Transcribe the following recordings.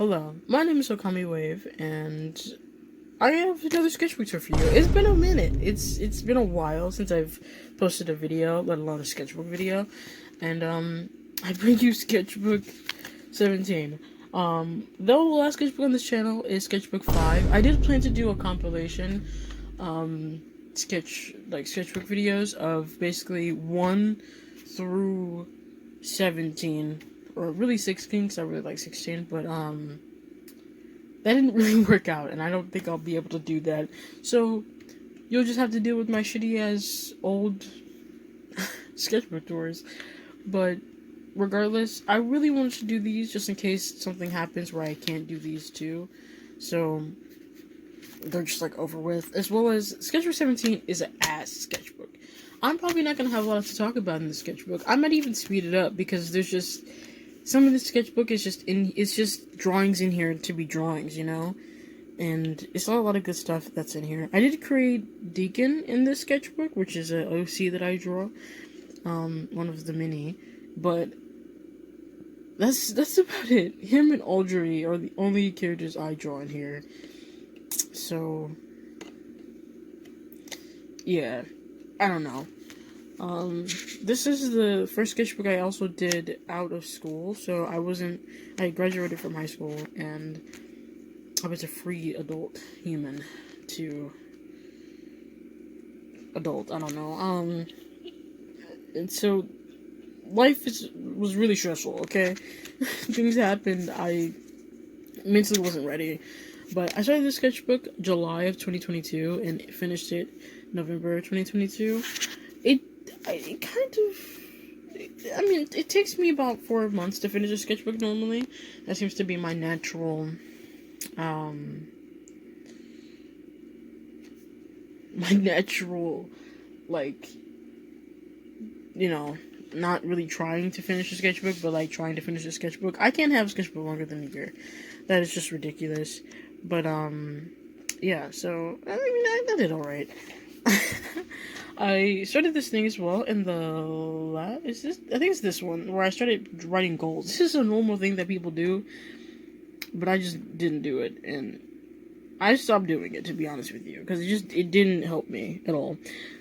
Hello, my name is Okami Wave, and I have another sketchbook tour for you. It's been a minute. It's been a while since I've posted a video, let alone a sketchbook video, and I bring you Sketchbook 17. Though the last sketchbook on this channel is Sketchbook 5, I did plan to do a compilation, sketchbook videos of basically 1 through 17, or really 16, because I really like 16, but that didn't really work out, and I don't think I'll be able to do that. So you'll just have to deal with my shitty ass old sketchbook tours. But regardless, I really wanted to do these just in case something happens where I can't do these too. So they're just like over with. As well as Sketchbook 17 is an ass sketchbook. I'm probably not gonna have a lot to talk about in the sketchbook. I might even speed it up because there's just some of the sketchbook is it's just drawings in here to be drawings, you know? And it's not a lot of good stuff that's in here. I did create Deacon in this sketchbook, which is a OC that I draw. One of the many. But that's about it. Him and Audrey are the only characters I draw in here. So yeah. I don't know. This is the first sketchbook I also did out of school, so I graduated from high school, and I was a free adult human to adult, I don't know, and so life was really stressful, okay? Things happened, I mentally wasn't ready, but I started this sketchbook July of 2022, and finished it November 2022. It kind of, I mean, it takes me about 4 months to finish a sketchbook normally. That seems to be my natural, like, you know, not really trying to finish a sketchbook, but like trying to finish a sketchbook. I can't have a sketchbook longer than a year. That is just ridiculous. But, yeah, so, I mean, I did alright. I started this thing as well in I think it's this one, where I started writing goals. This is a normal thing that people do, but I just didn't do it, and I stopped doing it, to be honest with you, because it didn't help me at all.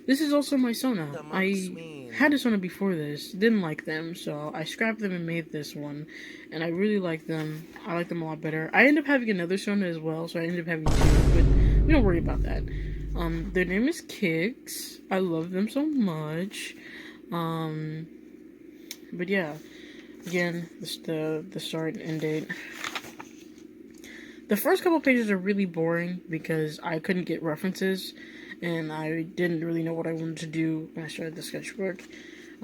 This is also my Sona. I had a Sona before this, didn't like them, so I scrapped them and made this one, and I really like them. I like them a lot better. I ended up having another Sona as well, so I ended up having two, but we don't worry about that. Their name is Kicks. I love them so much. But yeah, again, this the start and end date. The first couple pages are really boring because I couldn't get references, and I didn't really know what I wanted to do when I started the sketchbook.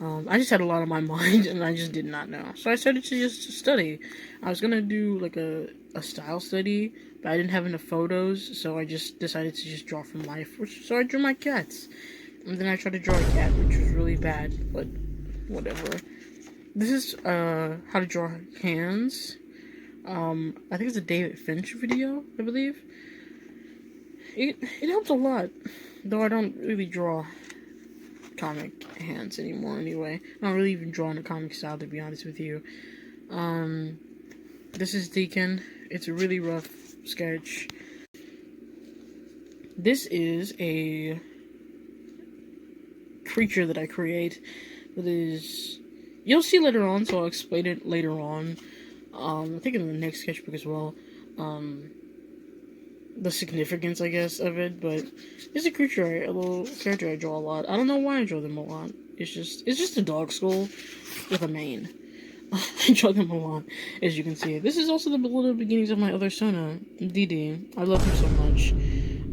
I just had a lot on my mind, and I just did not know. So I started to just study. I was gonna do like a style study, but I didn't have enough photos, so I just decided to just draw from life. So I drew my cats, and then I tried to draw a cat, which was really bad, but whatever. This is how to draw hands. I think it's a David Finch video, I believe. It helped a lot, though I don't really draw comic hands anymore anyway. I don't really even draw in a comic style, to be honest with you. This is Deacon. It's a really rough sketch. This is a creature that I create that is... You'll see later on, so I'll explain it later on. I think in the next sketchbook as well. The significance, I guess, of it, but it's a little character I draw a lot. I don't know why I draw them a lot. It's just a dog skull with a mane. I draw them a lot, as you can see. This is also the little beginnings of my other Sona, Didi. I love him so much.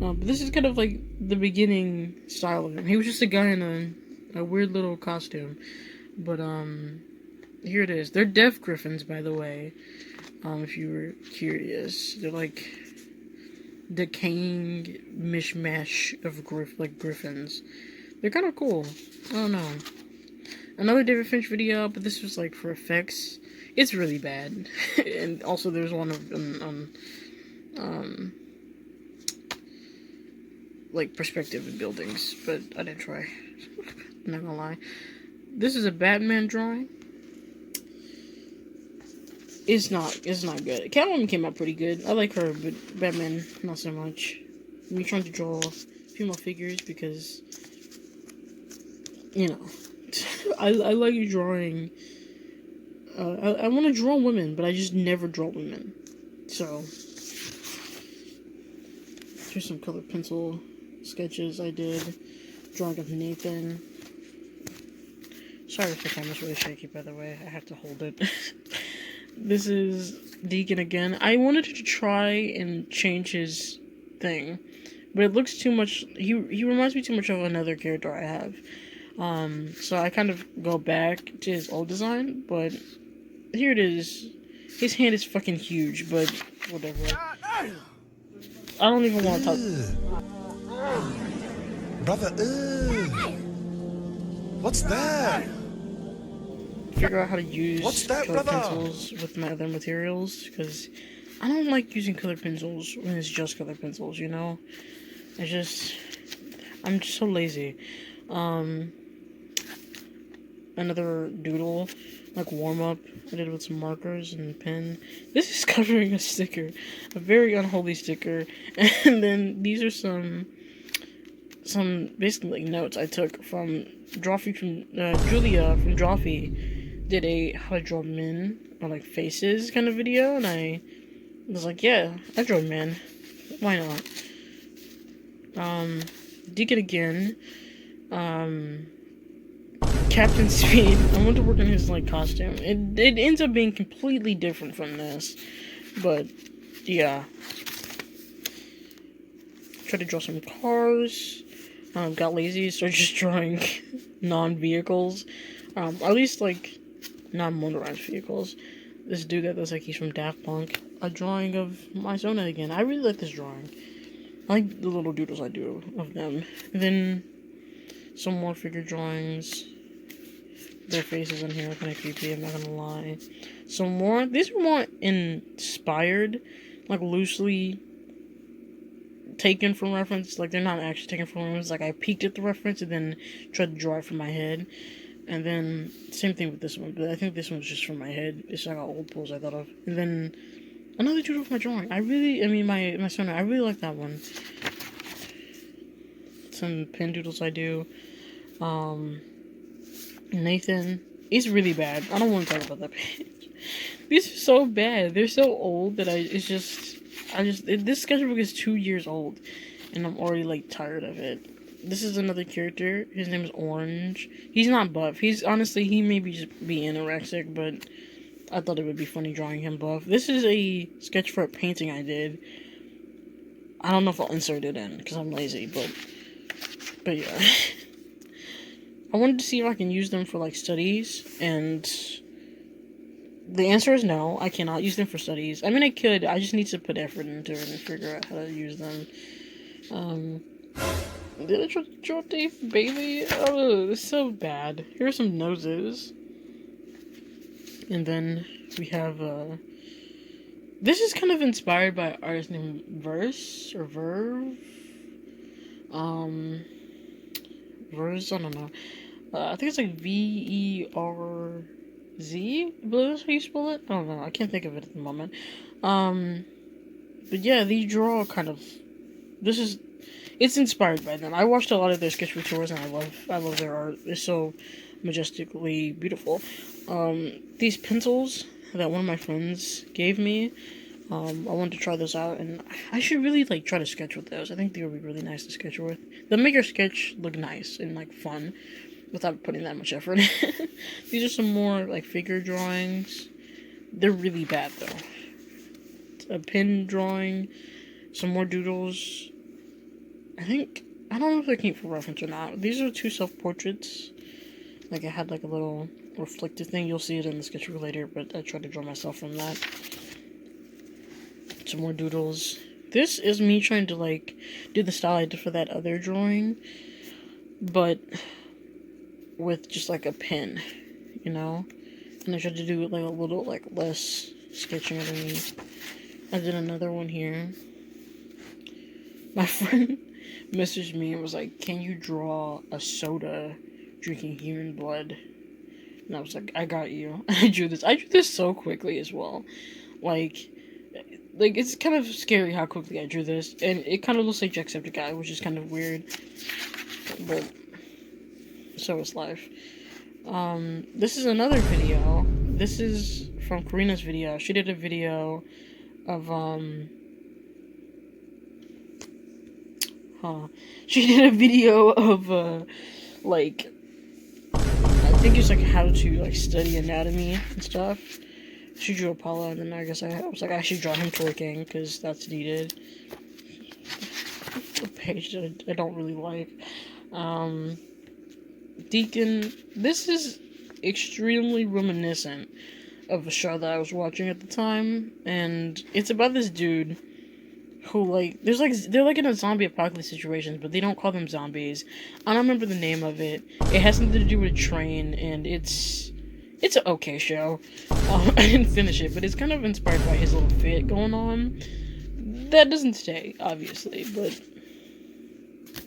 But this is kind of like the beginning style of him. He was just a guy in a weird little costume. But, here it is. They're deaf griffins, by the way. If you were curious. They're like decaying mishmash of griffins. They're kind of cool. I don't know. Another David Finch video, but this was like for effects. It's really bad. And also there's one of them, like perspective in buildings, but I didn't try. I'm not gonna lie. This is a Batman drawing. It's not good. Catwoman came out pretty good. I like her, but Batman not so much. Me trying to draw female figures because, you know, I like drawing. I want to draw women, but I just never draw women. So here's some colored pencil sketches I did. Drawing of Nathan. Sorry if the camera's really shaky, by the way. I have to hold it. This is Deacon again. I wanted to try and change his thing, but it looks too much. He reminds me too much of another character I have. So I kind of go back to his old design, but here it is. His hand is fucking huge, but whatever. I don't even want to talk. Brother, what's that? Figure out how to use that, color brother? pencils with my other materials, because I don't like using color pencils when it's just color pencils, you know? I'm just so lazy. Another doodle, like warm-up, I did with some markers and a pen. This is covering a sticker, a very unholy sticker, and then these are some basically like notes I took from Drawfee from Julia from Drawfee. Did a how to draw men or like faces kind of video, and I was like, yeah, I draw men. Why not? Deacon again. Captain Speed. I want to work on his like costume. It ends up being completely different from this, but yeah. Tried to draw some cars. Got lazy, started just drawing non-vehicles. At least like non-motorized vehicles. This dude that looks like he's from Daft Punk. A drawing of my Zona again. I really like this drawing. I like the little doodles I do of them. And then some more figure drawings. Their faces in here are kind of creepy, I'm not gonna lie. Some more. These are more inspired, like loosely taken from reference. Like they're not actually taken from reference. Like I peeked at the reference and then tried to draw it from my head. And then same thing with this one, but I think this one's just from my head. It's like old pose I thought of. And then another doodle of my drawing. My son, I really like that one. Some pen doodles I do. Nathan. He's really bad. I don't want to talk about that page. These are so bad. They're so old that this sketchbook is 2 years old, and I'm already like tired of it. This is another character. His name is Orange. He's not buff. He may be just be anorexic, but I thought it would be funny drawing him buff. This is a sketch for a painting I did. I don't know if I'll insert it in because I'm lazy, but yeah. I wanted to see if I can use them for like studies, and the answer is no. I cannot use them for studies. I mean, I could. I just need to put effort into it and figure out how to use them. Did I try to draw Dave Bailey? Oh, this is so bad. Here are some noses. And then we have, this is kind of inspired by an artist named Verse, or Verve. Verse, I don't know. I think it's like Verz. I believe that's how you spell it. I don't know. I can't think of it at the moment. But yeah, they draw kind of. It's inspired by them. I watched a lot of their sketchbook tours, and I love their art. It's so majestically beautiful. These pencils that one of my friends gave me. I wanted to try those out, and I should really like try to sketch with those. I think they would be really nice to sketch with. They'll make your sketch look nice and like fun, without putting that much effort. These are some more like figure drawings. They're really bad though. A pen drawing, some more doodles. I don't know if they came for reference or not. These are 2 self-portraits. Like I had like a little reflective thing. You'll see it in the sketchbook later, but I tried to draw myself from that. Some more doodles. This is me trying to like do the style I did for that other drawing, but with just like a pen, you know? And I tried to do like a little like less sketching underneath. I did another one here. My friend messaged me and was like, can you draw a soda drinking human blood? And I was like, I got you. I drew this. I drew this so quickly as well. Like, it's kind of scary how quickly I drew this, and it kind of looks like Jacksepticeye, which is kind of weird, but so is life. This is another video. This is from Karina's video. She did a video of she did a video of like, I think it's like how to like study anatomy and stuff. She drew Apollo, and then I guess I was like, I should draw him twerking because that's needed. A page that I don't really like. Deacon. This is extremely reminiscent of a show that I was watching at the time, and it's about this dude who they're like in a zombie apocalypse situation, but they don't call them zombies. I don't remember the name of it. It has something to do with a train, and it's an okay show. I didn't finish it, but it's kind of inspired by his little fit going on. That doesn't stay, obviously, but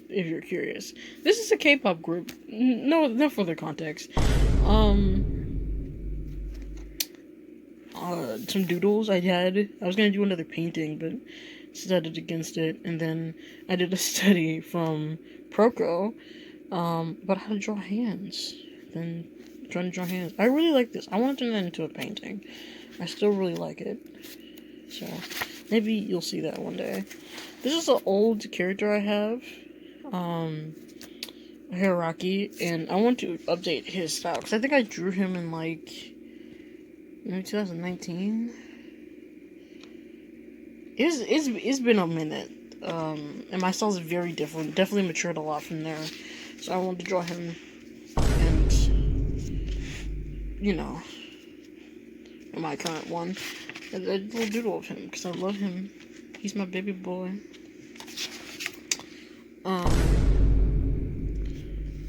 if you're curious, this is a K-pop group. No further context. Some doodles I had. I was gonna do another painting, but decided against it. And then I did a study from Proco, about how to draw hands. Then trying to draw hands. I really like this. I want to turn that into a painting. I still really like it. So maybe you'll see that one day. This is an old character I have, Hiraki, and I want to update his style because I think I drew him in like maybe 2019. It's been a minute, and my style is very different. Definitely matured a lot from there. So I wanted to draw him, and in my current one, and a little doodle of him because I love him. He's my baby boy.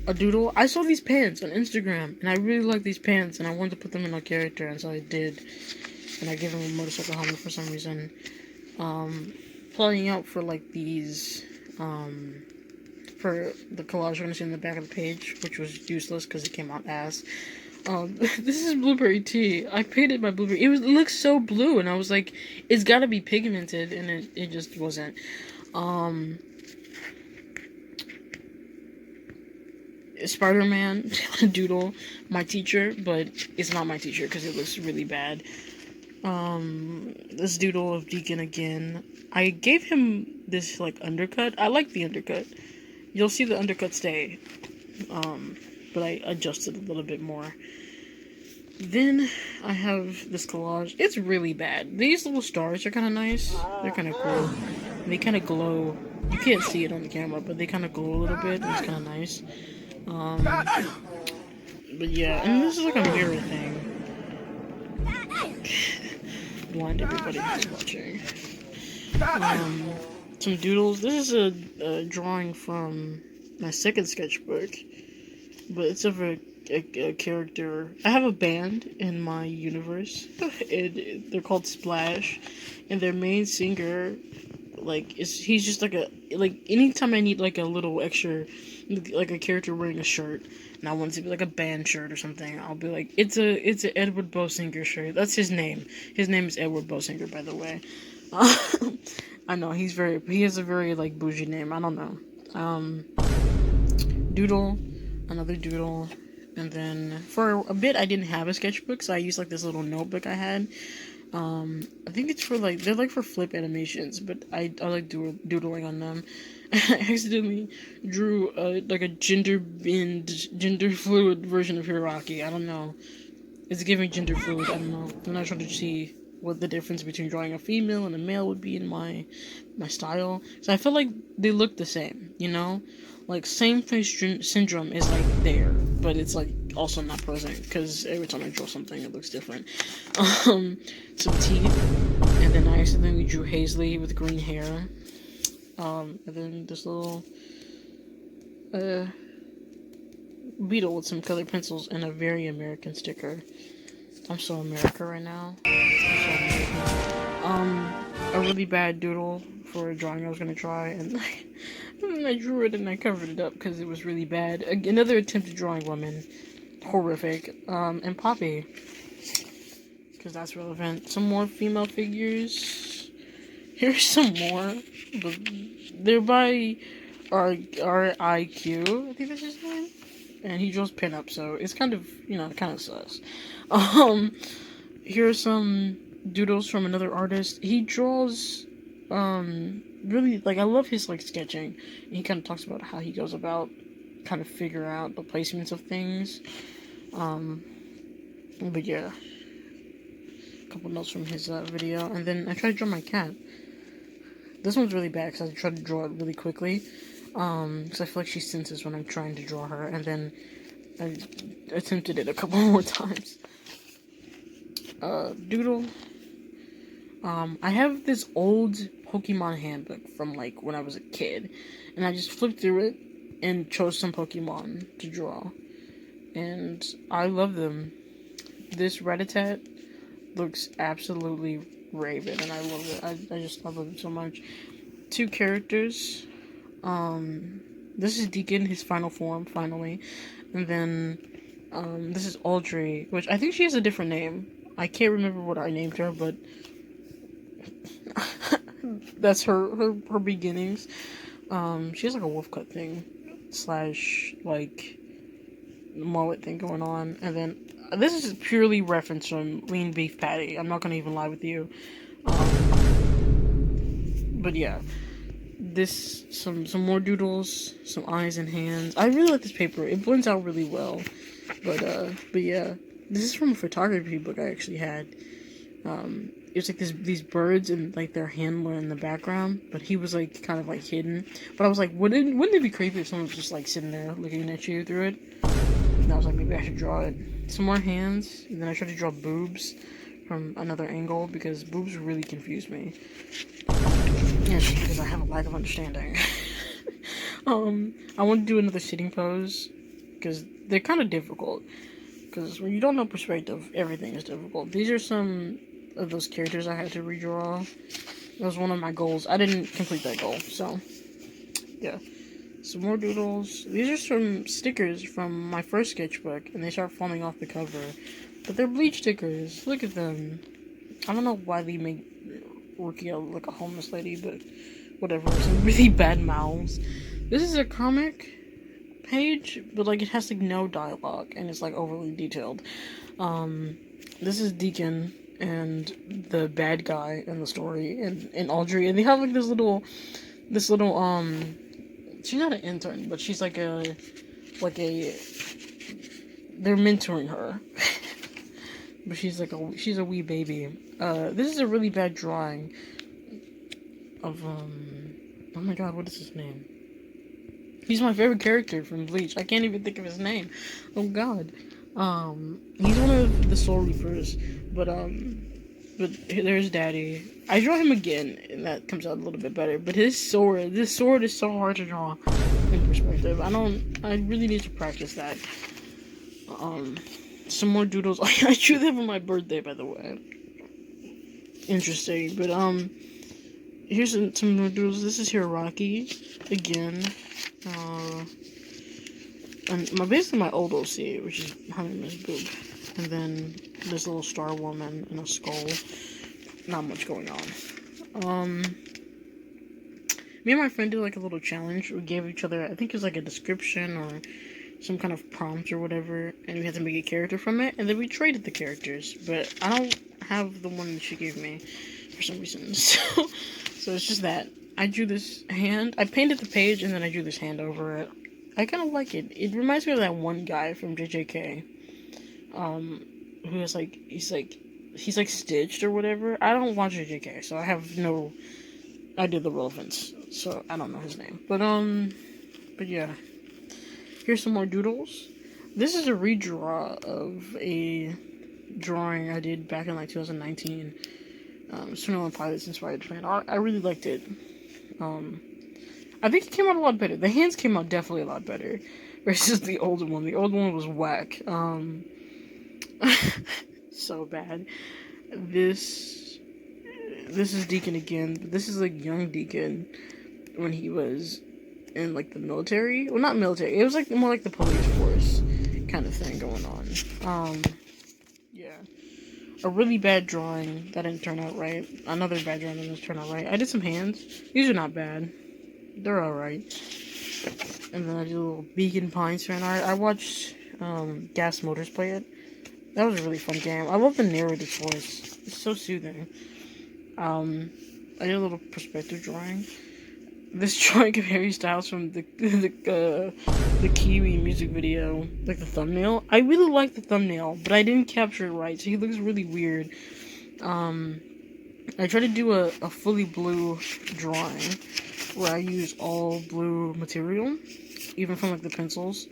A doodle. I saw these pants on Instagram, and I really like these pants, and I wanted to put them in a character, and so I did. And I gave him a motorcycle helmet for some reason. Planning out for like these, for the collage you're gonna see in the back of the page, which was useless because it came out ass. This is blueberry tea. I painted my blueberry. It looks so blue, and I was like, it's gotta be pigmented, and it just wasn't. Spider-Man doodle, my teacher, but it's not my teacher because it looks really bad. This doodle of Deacon again. I gave him this like undercut. I like the undercut. You'll see the undercut stay. But I adjusted a little bit more. Then I have this collage. It's really bad. These little stars are kind of nice. They're kind of cool. They kind of glow. You can't see it on the camera, but they kind of glow a little bit. And it's kind of nice. But yeah, and this is like a mirror thing. Blind everybody who's watching. Some doodles. This is a drawing from my second sketchbook, but it's of a character. I have a band in my universe, and they're called Splash, and their main singer, he's just anytime I need like a little extra, like a character wearing a shirt, and I want it to be like a band shirt or something, I'll be like, it's a Edward Bowsinger shirt. That's his name. His name is Edward Bowsinger, by the way. I know he has a very like bougie name. I don't know. Doodle, another doodle, and then for a bit I didn't have a sketchbook, so I used like this little notebook I had. I think it's for they're like for flip animations, but I like doodling on them. I accidentally drew like a gender fluid version of Hiraki. I don't know. It's giving gender fluid. I don't know. I'm not trying to see what the difference between drawing a female and a male would be in my style. So I feel like they look the same, Like same face syndrome is like there, but it's like also not present because every time I draw something it looks different. Some teeth, and then I accidentally drew Hazley with green hair. And then this little beetle with some colored pencils and a very American sticker. I'm so America right now. A really bad doodle for a drawing I was gonna try, and then I drew it and I covered it up because it was really bad. Another attempt at drawing women. horrific. And Poppy, because that's relevant. Some more female figures. Here's some more, but they're by RIQ, I think that's his name. And he draws pinup, so it's kind of, kind of sus. Here are some doodles from another artist. He draws, really, like, I love his, like, sketching. He kind of talks about how he goes about kind of figure out the placements of things. But yeah. A couple notes from his video. And then I tried to draw my cat. This one's really bad because I tried to draw it really quickly. Because I feel like she senses when I'm trying to draw her. And then I attempted it a couple more times. Doodle. I have this old Pokemon handbook from, like, when I was a kid. And I just flipped through it and chose some Pokemon to draw. And I love them. This Rattata looks absolutely raven, and I love it. I just love it so much. 2 characters. This is Deacon, his final form, finally. And then, this is Audrey, which I think she has a different name. I can't remember what I named her, but that's her beginnings. She has like a wolf cut thing, / like mullet thing going on, and then this is purely reference from Lean Beef Patty. I'm not gonna even lie with you. But yeah, some more doodles, some eyes and hands. I really like this paper. It blends out really well. But yeah, this is from a photography book I actually had. It's like these birds and like their handler in the background, but he was like kind of like hidden. But I was like, wouldn't it be creepy if someone was just like sitting there looking at you through it? And I was like, maybe I should draw it. Some more hands, and then I tried to draw boobs from another angle because boobs really confuse me. Yeah, just because I have a lack of understanding. I want to do another sitting pose because they're kind of difficult. Because when you don't know perspective, everything is difficult. These are some of those characters I had to redraw. That was one of my goals. I didn't complete that goal, so yeah. Some more doodles. These are some stickers from my first sketchbook, and they start falling off the cover. But they're bleach stickers. Look at them. I don't know why they make Rookie like a homeless lady, but whatever. Some really bad mouths. This is a comic page, but like it has like no dialogue, and it's like overly detailed. This is Deacon and the bad guy in the story, and Audrey, and they have like this little she's not an intern, but she's like a they're mentoring her. But she's a wee baby. This is a really bad drawing of oh my god, what is his name? He's my favorite character from Bleach. I can't even think of his name. Oh god. He's one of the Soul Reapers, but there's Daddy. I draw him again, and that comes out a little bit better. But this sword is so hard to draw in perspective. I really need to practice that. Some more doodles. I drew them on my birthday, by the way. Interesting, but here's some more doodles. This is Hiraki again. And basically my old OC, which is Honey Miss Boob. And then this little star woman and a skull. Not much going on. Me and my friend did like a little challenge. We gave each other, I think it was like a description or some kind of prompt or whatever, and we had to make a character from it, and then we traded the characters. But I don't have the one that she gave me for some reason. So it's just that. I drew this hand. I painted the page, and then I drew this hand over it. I kind of like it. It reminds me of that one guy from JJK. Who is like, he's like stitched or whatever. I don't watch JJK, so I have no idea the relevance. So I don't know his name. But yeah. Here's some more doodles. This is a redraw of a drawing I did back in like 2019. 21 Pilots inspired Japan. I really liked it. I think it came out a lot better. The hands came out definitely a lot better versus the older one. The old one was whack. So bad. This is Deacon again. But this is like young Deacon when he was in like the military. Well, not military. It was like more like the police force. kind of thing going on. Yeah. A really bad drawing that didn't turn out right. Another bad drawing that didn't turn out right. I did some hands. These are not bad. They're alright. And then I did a little Beacon Pines fan art. I watched Gas Motors play it. That was a really fun game. I love the narrator's voice. It's so soothing. I did a little perspective drawing. This drawing of Harry Styles from the Kiwi music video, like the thumbnail. I really like the thumbnail, but I didn't capture it right, so he looks really weird. I tried to do a fully blue drawing where I use all blue material, even from like the pencils,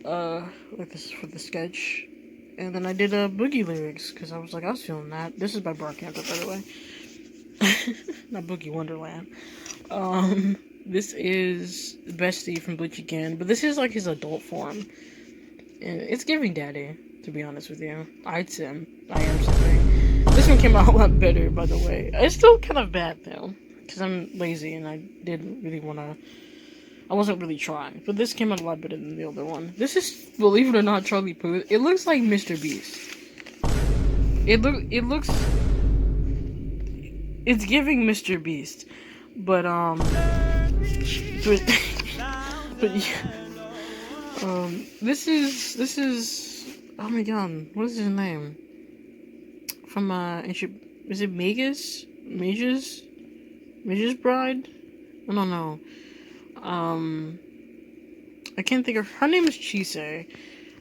like this for the sketch. And then I did Boogie lyrics because I was feeling that. This is by Brockhampton, by the way. Not Boogie Wonderland. This is Bestie from Bleach again, but this is like his adult form. And it's giving daddy, to be honest with you. I am simming. This one came out a lot better, by the way. It's still kind of bad, though, because I'm lazy and I didn't really want to. I wasn't really trying, but this came out a lot better than the other one. This is, believe it or not, Charlie Puth. It looks like Mr. Beast. It looks. It's giving Mr. Beast, but this is oh my god, what is his name? From is it Mage's Bride? I don't know. I can't think of her name is Chise. I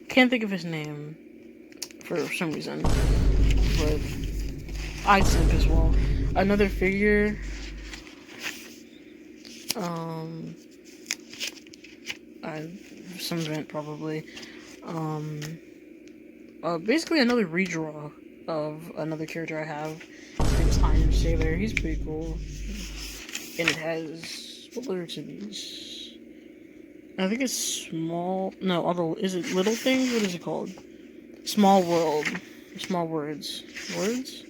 can't think of his name for some reason, but I'd simp as well. Another figure. Some event probably. Basically another redraw of another character I have. His name's Iron Sailor. He's pretty cool. And it has, what lyrics are these? I think it's small. No, although is it Little Things? What is it called? Small World. Small Words. Words?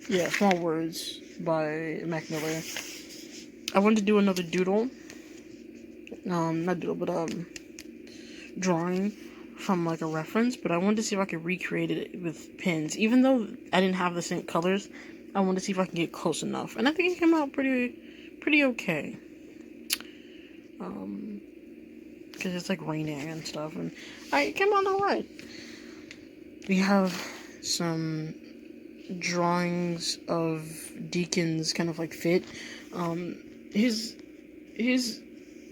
Yeah, Small Words by Mac Miller. I wanted to do another doodle. Not doodle, but drawing from like a reference, but I wanted to see if I could recreate it with pins. Even though I didn't have the same colors, I wanted to see if I could get close enough. And I think it came out pretty okay. Because it's like raining and stuff, and it came out alright. We have some drawings of Deacon's kind of like fit. His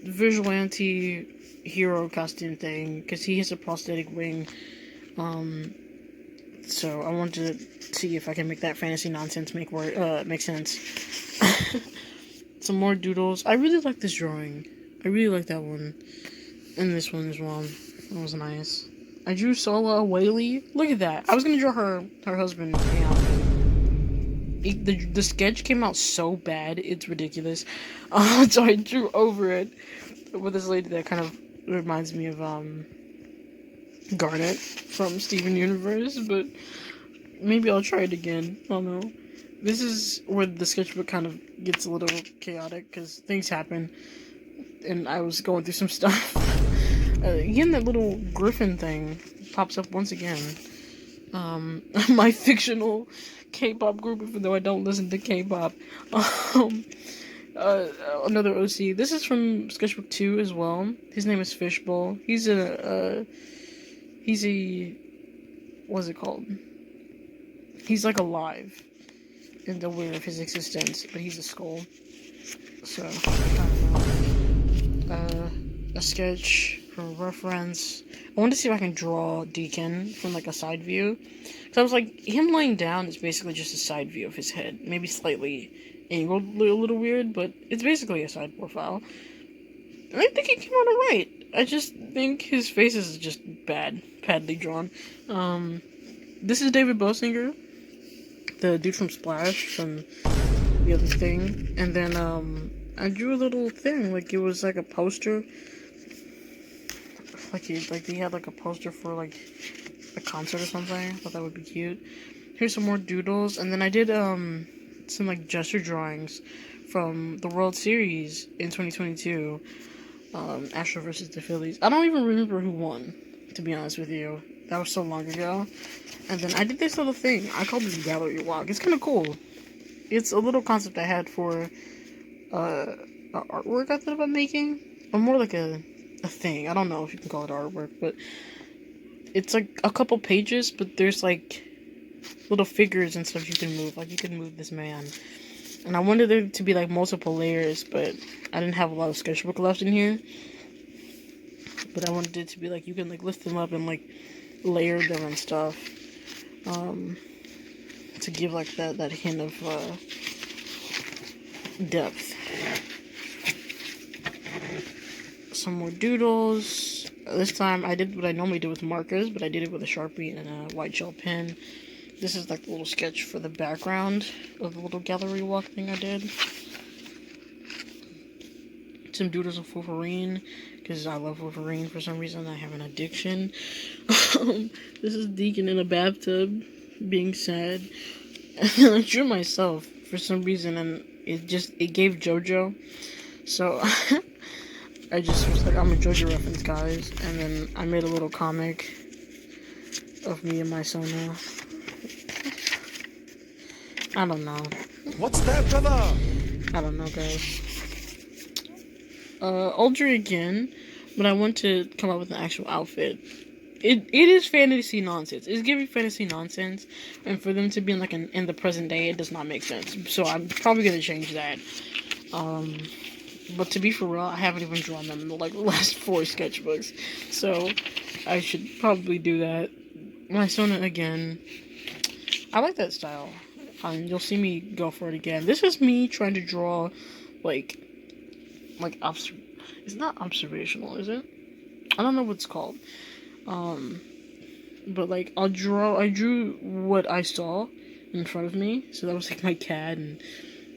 vigilante hero costume thing, because he has a prosthetic wing. So I wanted to see if I can make that fantasy nonsense make sense. Some more doodles. I really like this drawing. I really like that one. And this one as well. That was nice. I drew Sola Whaley. Look at that. I was gonna draw her husband. The sketch came out so bad, it's ridiculous. So I drew over it with this lady that kind of reminds me of Garnet from Steven Universe, but maybe I'll try it again. I don't know. This is where the sketchbook kind of gets a little chaotic because things happen, and I was going through some stuff. Again, that little griffin thing pops up once again. My fictional K-pop group, even though I don't listen to K-pop. Another OC. This is from Sketchbook 2 as well. His name is Fishbowl. He's a what's it called? He's like alive in the way of his existence, but he's a skull. So, I don't know. A sketch for reference. I want to see if I can draw Deacon from like a side view. So I was like, him laying down is basically just a side view of his head. Maybe slightly angled, a little weird, but it's basically a side profile. And I think it came out alright. I just think his face is just badly drawn. This is David Bosinger, the dude from Splash, from the other thing. And then, I drew a little thing, like it was like a poster. Like he had like a poster for like a concert or something. I thought that would be cute. Here's some more doodles, and then I did some like gesture drawings from the World Series in 2022. Astro versus the Phillies. I don't even remember who won, to be honest with you. That was so long ago. And then I did this little thing. I called this gallery walk. It's kind of cool. It's a little concept I had for a artwork I thought about making, or more like a thing. I don't know if you can call it artwork, but it's like a couple pages, but there's like little figures and stuff you can move. Like you can move this man, and I wanted there to be like multiple layers, but I didn't have a lot of sketchbook left in here. But I wanted it to be like you can like lift them up and like layer them and stuff, to give like that hint of depth. Some more doodles. This time I did what I normally do with markers, but I did it with a Sharpie and a white gel pen. This is like the little sketch for the background of the little gallery walk thing I did. Some doodles of Wolverine, because I love Wolverine for some reason. I have an addiction. This is Deacon in a bathtub being sad. And I drew myself for some reason, and it gave JoJo. So I just was like, I'm a JoJo reference, guys. And then I made a little comic of me and my Sona. I don't know. What's that, brother? I don't know, guys. Audrey again, but I want to come up with an actual outfit. It is fantasy nonsense. It's giving fantasy nonsense, and for them to be in the present day, it does not make sense. So I'm probably gonna change that. But to be for real, I haven't even drawn them in the last 4 sketchbooks, so I should probably do that. My Sona again. I like that style. You'll see me go for it again. This is me trying to draw, it's not observational, is it? I don't know what it's called. But I drew what I saw in front of me. So that was like my cat and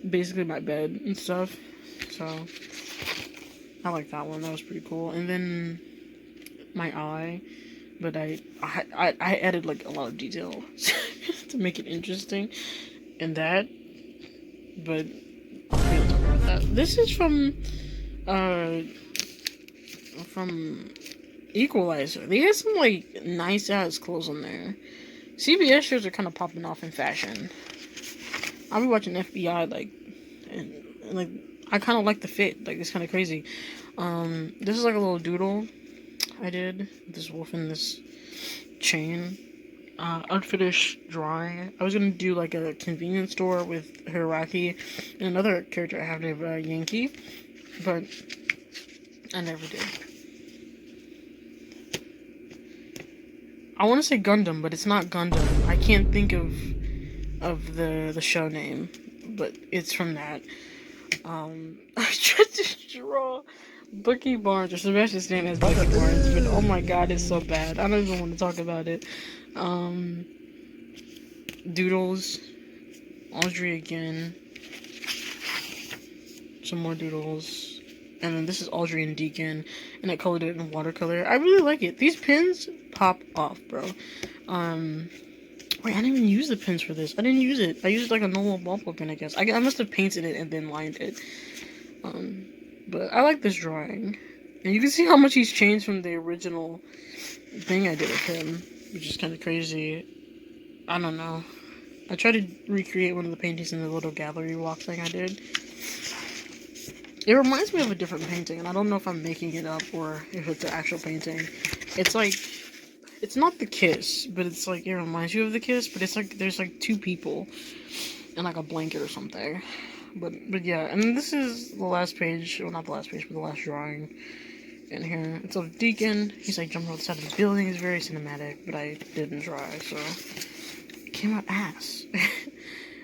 basically my bed and stuff. So I like that one. That was pretty cool. And then my eye, but I added like a lot of detail to make it interesting in that. But we'll talk about that. This is from Equalizer. They had some nice ass clothes on there. CBS shows are kind of popping off in fashion. I'll be watching FBI and I kind of like the fit. It's kind of crazy. This is like a little doodle I did. This wolf in this chain. Unfinished drawing. I was gonna do like a convenience store with Hiraki and another character I have named Yankee, but I never did. I want to say Gundam, but it's not Gundam. I can't think of the show name, but it's from that. I tried to draw Bucky Barnes, or Sebastian Stan as Bucky Barnes, but oh my god, it's so bad. I don't even want to talk about it. Doodles. Audrey again. Some more doodles. And then this is Audrey and Deacon, and I colored it in watercolor. I really like it. These pins pop off, bro. Wait, I didn't even use the pins for this. I didn't use it. I used like a normal ballpoint pen, I guess. I must have painted it and then lined it. But I like this drawing. And you can see how much he's changed from the original thing I did with him, which is kind of crazy. I don't know. I tried to recreate one of the paintings in the little gallery walk thing I did. It reminds me of a different painting, and I don't know if I'm making it up or if it's an actual painting. It's it's not the kiss, but it's it reminds you of the kiss, but it's there's 2 people and a blanket or something. But yeah, and this is the last page, well not the last page, but the last drawing in here. It's of Deacon. He's jumping off the side of the building. It's very cinematic, but I didn't try, so it came out ass.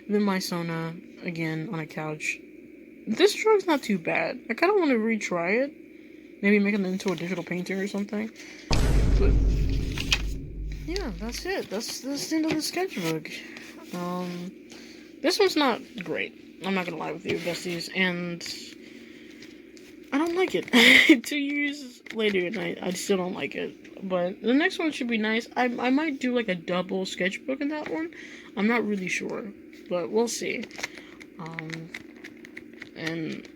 Then my Sona, again, on a couch. This drawing's not too bad. I kind of want to retry it. Maybe make it into a digital painting or something. But yeah, that's it. That's the end of the sketchbook. This one's not great. I'm not gonna lie with you, besties. And I don't like it. 2 years later, and I still don't like it. But the next one should be nice. I might do a double sketchbook in that one. I'm not really sure, but we'll see. And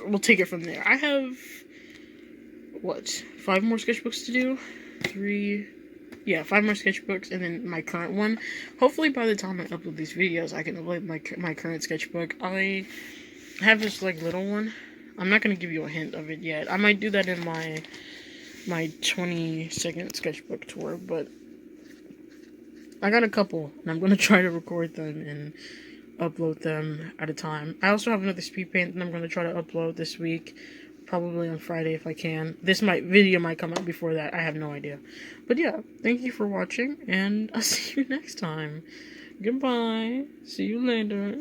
we'll take it from there. I have what, 5 more sketchbooks to do? 3, yeah, 5 more sketchbooks, and then my current one. Hopefully by the time I upload these videos, I can upload my current sketchbook. I have this, like, little one. I'm not going to give you a hint of it yet. I might do that in my 20-second sketchbook tour, but I got a couple, and I'm going to try to record them and upload them at a time. I also have another speed paint that I'm going to try to upload this week, probably on Friday if I can. Video might come out before that, I have no idea. But yeah, thank you for watching, and I'll see you next time. Goodbye. See you later.